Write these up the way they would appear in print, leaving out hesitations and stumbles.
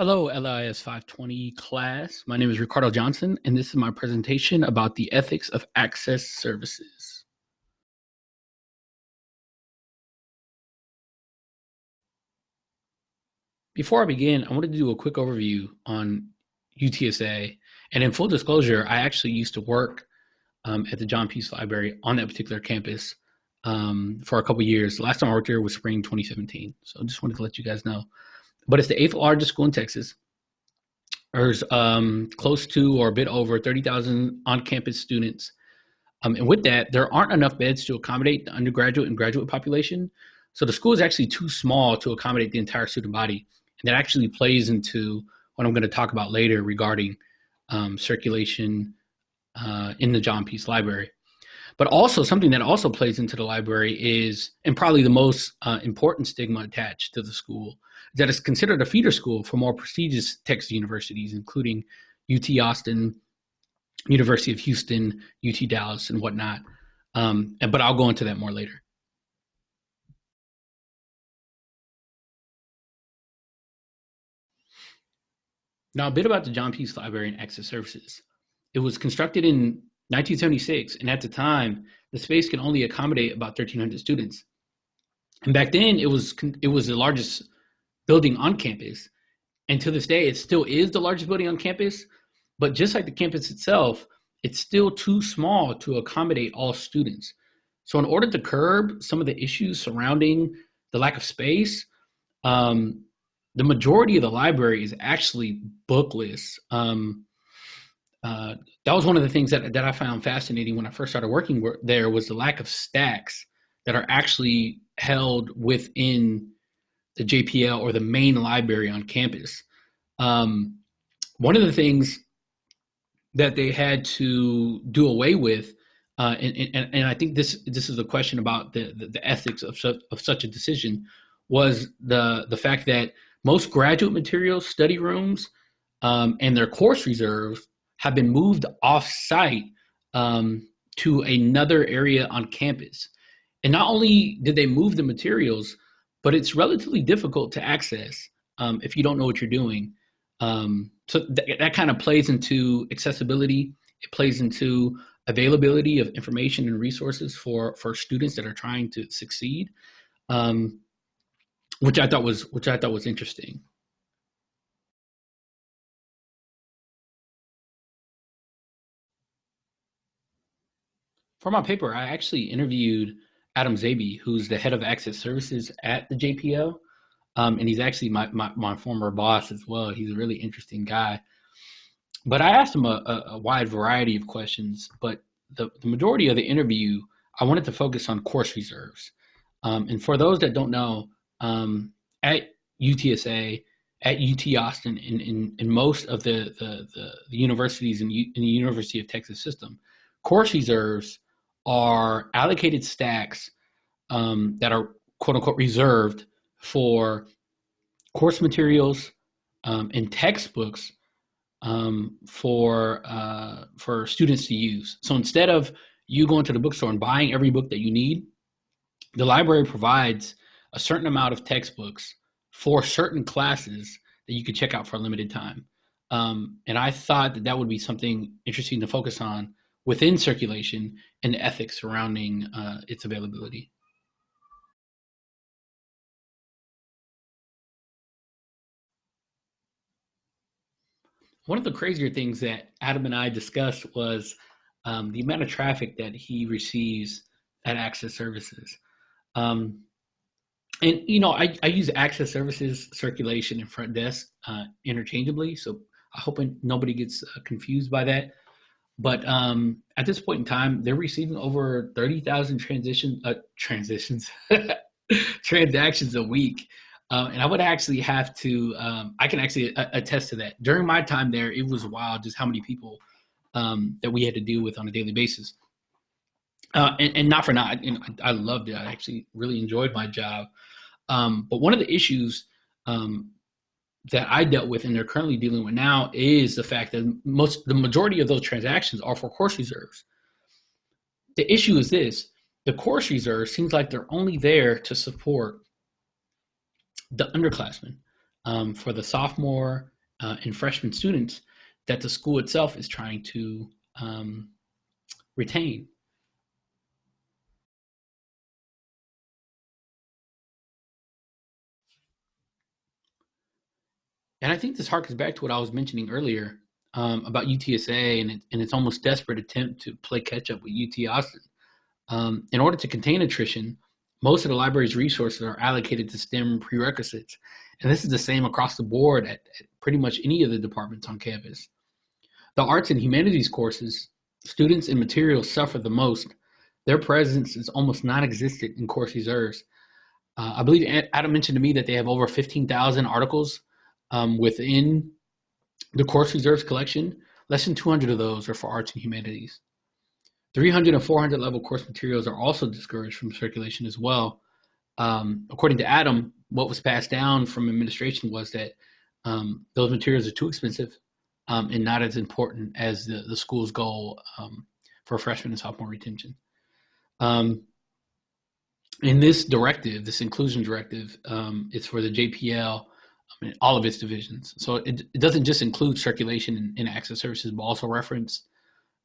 Hello, LIS 520 class. My name is Ricardo Johnson, and this is my presentation about the ethics of access services. Before I begin, I wanted to do a quick overview on UTSA. And in full disclosure, I actually used to work at the John Peace Library on that particular campus for a couple years. The last time I worked here was spring 2017. So I just wanted to let you guys know. But it's the 8th largest school in Texas. There's close to or a bit over 30,000 on-campus students. And with that, there aren't enough beds to accommodate the undergraduate and graduate population. So the school is actually too small to accommodate the entire student body. And that actually plays into what I'm going to talk about later regarding circulation in the John Peace Library. But also something that also plays into the library is, and probably the most important stigma attached to the school, that it's considered a feeder school for more prestigious Texas universities, including UT Austin, University of Houston, UT Dallas, and whatnot. But I'll go into that more later. Now, a bit about the John Peace Library and Access Services. It was constructed in 1976, and at the time, the space could only accommodate about 1,300 students. And back then, it was the largest building on campus. And to this day, it still is the largest building on campus. But just like the campus itself, it's still too small to accommodate all students. So in order to curb some of the issues surrounding the lack of space, the majority of the library is actually bookless. That was one of the things that I found fascinating when I first started working there, was the lack of stacks that are actually held within the JPL or the main library on campus. One of the things that they had to do away with, and I think this is a question about the ethics of such a decision, was the fact that most graduate materials, study rooms, and their course reserves have been moved off-site to another area on campus. And not only did they move the materials, but it's relatively difficult to access if you don't know what you're doing. So that kind of plays into accessibility. It plays into availability of information and resources for students that are trying to succeed, which I thought was interesting. For my paper, I actually interviewed Adam Zaby, who's the head of access services at the JPL. And he's actually my former boss as well. He's a really interesting guy. But I asked him a wide variety of questions, but the majority of the interview, I wanted to focus on course reserves. And for those that don't know, at UTSA, at UT Austin, in most of the universities in the University of Texas system, course reserves are allocated stacks that are quote unquote reserved for course materials and textbooks for students to use. So instead of you going to the bookstore and buying every book that you need, the library provides a certain amount of textbooks for certain classes that you could check out for a limited time. And I thought that would be something interesting to focus on within circulation and the ethics surrounding its availability. One of the crazier things that Adam and I discussed was the amount of traffic that he receives at Access Services. Um, and, I use Access Services, circulation, and front desk interchangeably. So I hope nobody gets confused by that. But at this point in time, they're receiving over 30,000 transactions a week. And I would actually have to, I can actually attest to that. During my time there, it was wild just how many people that we had to deal with on a daily basis. And not for not, I loved it. I actually really enjoyed my job. But one of the issues that I dealt with and they're currently dealing with now is the fact that the majority of those transactions are for course reserves. The issue is this: the course reserve seems like they're only there to support the underclassmen. for the sophomore and freshman students that the school itself is trying to retain. And I think this harkens back to what I was mentioning earlier about UTSA and its almost desperate attempt to play catch up with UT Austin. In order to contain attrition, most of the library's resources are allocated to STEM prerequisites. And this is the same across the board at pretty much any of the departments on campus. The arts and humanities courses, students and materials suffer the most. Their presence is almost non-existent in course reserves. I believe Adam mentioned to me that they have over 15,000 articles within the course reserves collection. Less than 200 of those are for arts and humanities. 300 and 400 level course materials are also discouraged from circulation as well. According to Adam, what was passed down from administration was that those materials are too expensive and not as important as the school's goal for freshman and sophomore retention. In this directive, this inclusion directive, it's for the JPL in all of its divisions. So it doesn't just include circulation and access services, but also reference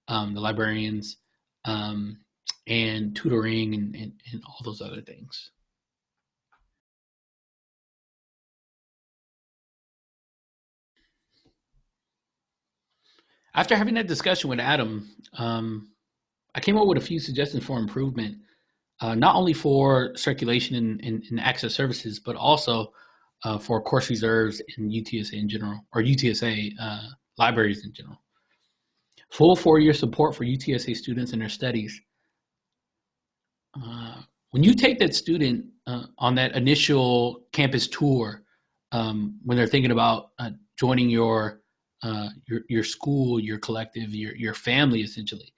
the librarians and tutoring and all those other things. After having that discussion with Adam, I came up with a few suggestions for improvement, not only for circulation and access services, but also for course reserves in UTSA in general, or UTSA libraries in general. Full 4-year support for UTSA students in their studies. When you take that student on that initial campus tour, when they're thinking about joining your school, your collective, your family, essentially,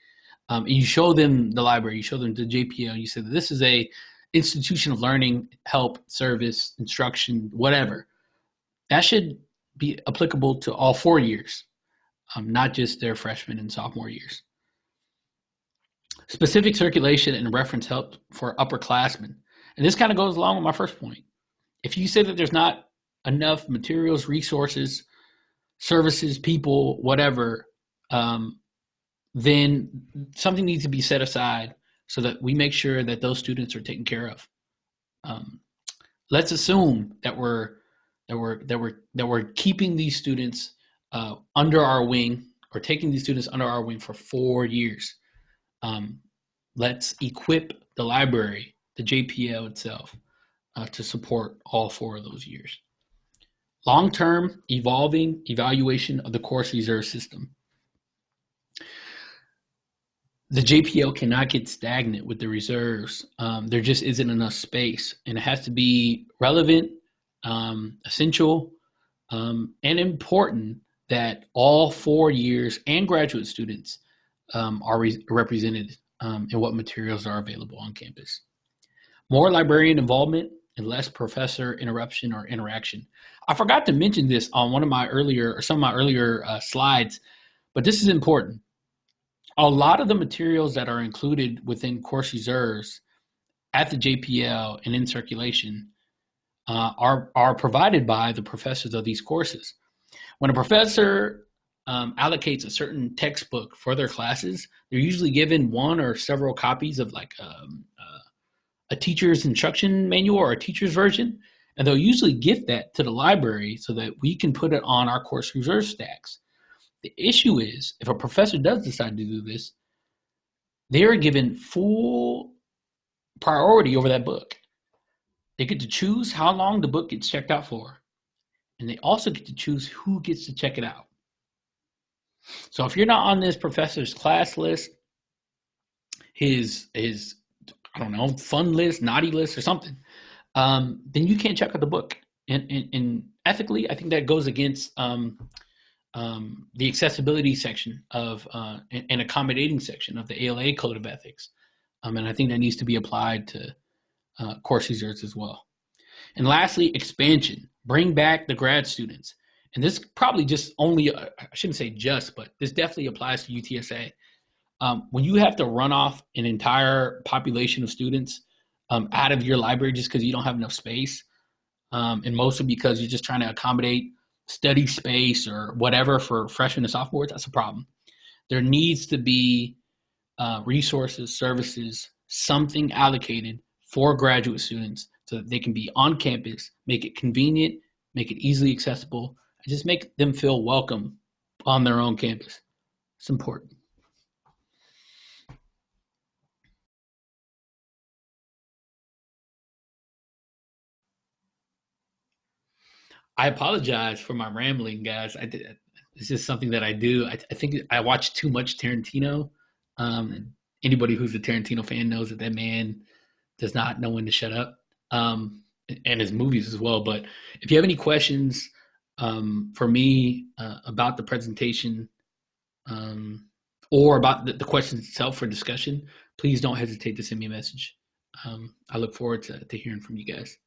and you show them the library, you show them the JPL, you say that this is a institution of learning, help, service, instruction, whatever. That should be applicable to all 4 years, not just their freshman and sophomore years. Specific circulation and reference help for upperclassmen. And this kind of goes along with my first point. If you say that there's not enough materials, resources, services, people, whatever, then something needs to be set aside so that we make sure that those students are taken care of. Let's assume that we're keeping these students under our wing, or taking these students under our wing for 4 years. Let's equip the library, the JPL itself, to support all 4 of those years. Long-term evolving evaluation of the course reserve system. The JPL cannot get stagnant with the reserves. There just isn't enough space, and it has to be relevant, essential, and important that all 4 years and graduate students are represented in what materials are available on campus. More librarian involvement and less professor interruption or interaction. I forgot to mention this on some of my earlier slides, but this is important. A lot of the materials that are included within course reserves at the JPL and in circulation are provided by the professors of these courses. When a professor allocates a certain textbook for their classes, they're usually given one or several copies of like a teacher's instruction manual or a teacher's version, and they'll usually gift that to the library so that we can put it on our course reserve stacks. The issue is, if a professor does decide to do this, they are given full priority over that book. They get to choose how long the book gets checked out for, and they also get to choose who gets to check it out. So if you're not on this professor's class list, his I don't know, fun list, naughty list, or something, then you can't check out the book. And ethically, I think that goes against the accessibility section of and accommodating section of the ALA Code of Ethics. And I think that needs to be applied to course reserves as well. And lastly, expansion. Bring back the grad students. And this probably just only, I shouldn't say just, but this definitely applies to UTSA. When you have to run off an entire population of students out of your library just because you don't have enough space, and mostly because you're just trying to accommodate study space or whatever for freshmen and sophomores, that's a problem. There needs to be resources, services, something allocated for graduate students so that they can be on campus, make it convenient, make it easily accessible, and just make them feel welcome on their own campus. It's important. I apologize for my rambling, guys. It's just something that I do. I think I watch too much Tarantino. Anybody who's a Tarantino fan knows that that man does not know when to shut up, and his movies as well. But if you have any questions for me about the presentation um, or about the question itself for discussion, please don't hesitate to send me a message. I look forward to hearing from you guys.